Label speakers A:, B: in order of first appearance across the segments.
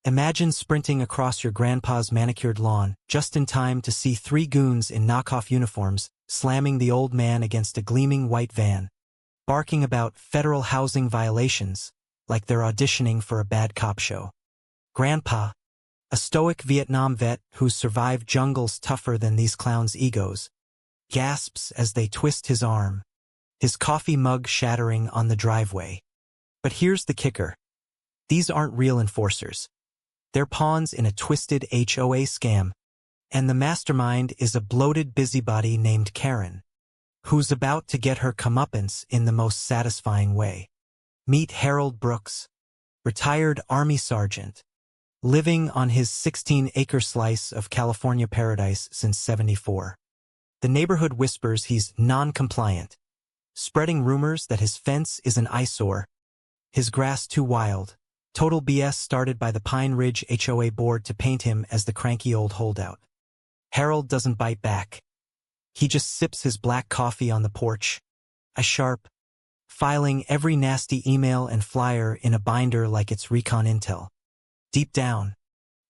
A: Imagine sprinting across your grandpa's manicured lawn, just in time to see three goons in knockoff uniforms slamming the old man against a gleaming white van, barking about federal housing violations like they're auditioning for a bad cop show. Grandpa, a stoic Vietnam vet who's survived jungles tougher than these clowns' egos, gasps as they twist his arm, his coffee mug shattering on the driveway. But here's the kicker. These aren't real enforcers. They're pawns in a twisted HOA scam, and the mastermind is a bloated busybody named Karen, who's about to get her comeuppance in the most satisfying way. Meet Harold Brooks, retired Army sergeant, living on his 16-acre slice of California paradise since '74. The neighborhood whispers he's non-compliant, spreading rumors that his fence is an eyesore, his grass too wild. Total BS started by the Pine Ridge HOA board to paint him as the cranky old holdout. Harold doesn't bite back. He just sips his black coffee on the porch, a sharp, filing every nasty email and flyer in a binder like it's recon intel. Deep down,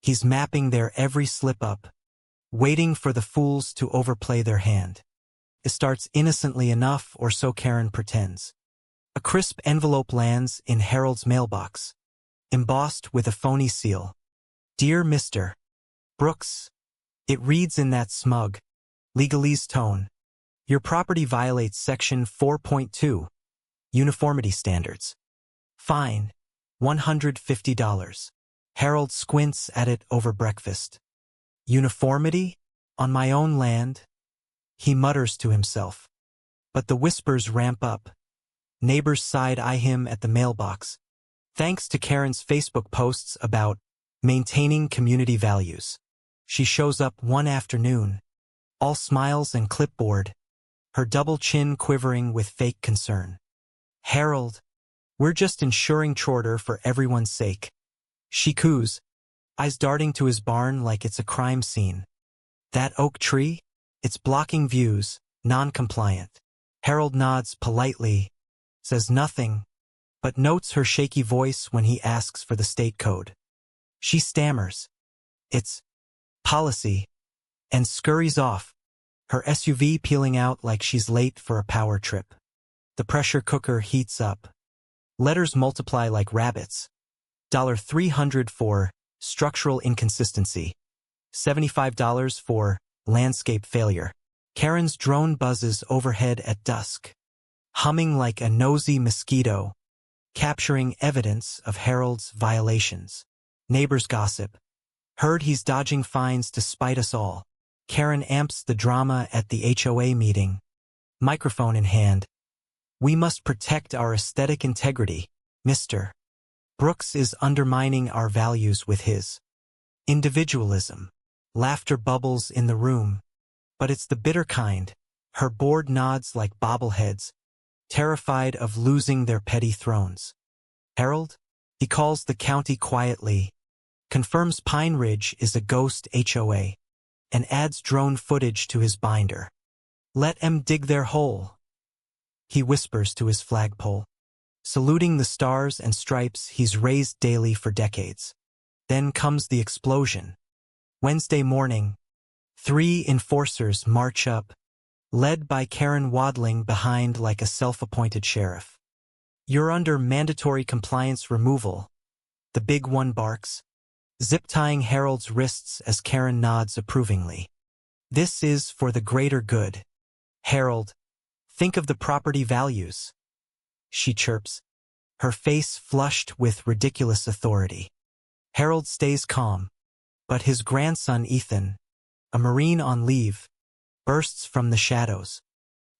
A: he's mapping their every slip-up, waiting for the fools to overplay their hand. It starts innocently enough, or so Karen pretends. A crisp envelope lands in Harold's mailbox, embossed with a phony seal. Dear Mr. Brooks, it reads in that smug, legalese tone. Your property violates Section 4.2, Uniformity Standards. Fine, $150. Harold squints at it over breakfast. Uniformity? On my own land? He mutters to himself. But the whispers ramp up. Neighbors side-eye him at the mailbox, thanks to Karen's Facebook posts about maintaining community values. She shows up one afternoon, all smiles and clipboard, her double chin quivering with fake concern. Harold, we're just ensuring order for everyone's sake. She coos, eyes darting to his barn like it's a crime scene. That oak tree? It's blocking views, non-compliant. Harold nods politely, says nothing, but notes her shaky voice when he asks for the state code. She stammers. It's policy, and scurries off, her SUV peeling out like she's late for a power trip. The pressure cooker heats up. Letters multiply like rabbits. $300 for structural inconsistency. $75 for landscape failure. Karen's drone buzzes overhead at dusk, humming like a nosy mosquito, capturing evidence of Harold's violations. Neighbors gossip. Heard he's dodging fines to spite us all. Karen amps the drama at the HOA meeting, microphone in hand. We must protect our aesthetic integrity, Mr. Brooks is undermining our values with his individualism. Laughter bubbles in the room, but it's the bitter kind. Her board nods like bobbleheads, terrified of losing their petty thrones. Harold? He calls the county quietly, confirms Pine Ridge is a ghost HOA, and adds drone footage to his binder. Let 'em dig their hole, he whispers to his flagpole, saluting the stars and stripes he's raised daily for decades. Then comes the explosion. Wednesday morning, 3 enforcers march up, led by Karen waddling behind like a self-appointed sheriff. You're under mandatory compliance removal, the big one barks, zip-tying Harold's wrists as Karen nods approvingly. This is for the greater good. Harold, think of the property values, she chirps, her face flushed with ridiculous authority. Harold stays calm, but his grandson Ethan, a Marine on leave, bursts from the shadows.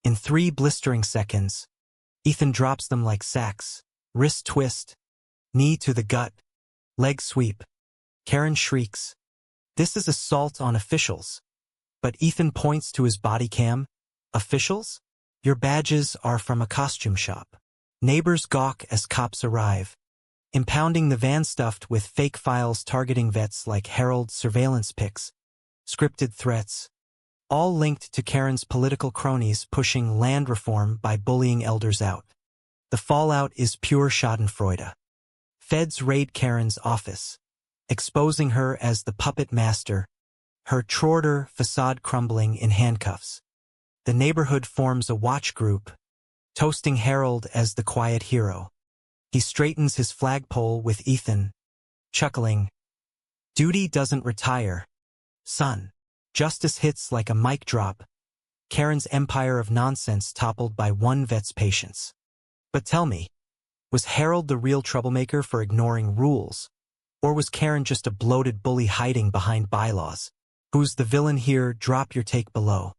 A: In 3 blistering seconds, Ethan drops them like sacks, wrist twist, knee to the gut, leg sweep. Karen shrieks. This is assault on officials. But Ethan points to his body cam. Officials? Your badges are from a costume shop. Neighbors gawk as cops arrive, impounding the van stuffed with fake files targeting vets like Harold's surveillance pics, scripted threats, all linked to Karen's political cronies pushing land reform by bullying elders out. The fallout is pure schadenfreude. Feds raid Karen's office, exposing her as the puppet master, her Trotter facade crumbling in handcuffs. The neighborhood forms a watch group, toasting Harold as the quiet hero. He straightens his flagpole with Ethan, chuckling, "Duty doesn't retire, son." Justice hits like a mic drop, Karen's empire of nonsense toppled by one vet's patience. But tell me, was Harold the real troublemaker for ignoring rules? Or was Karen just a bloated bully hiding behind bylaws? Who's the villain here? Drop your take below.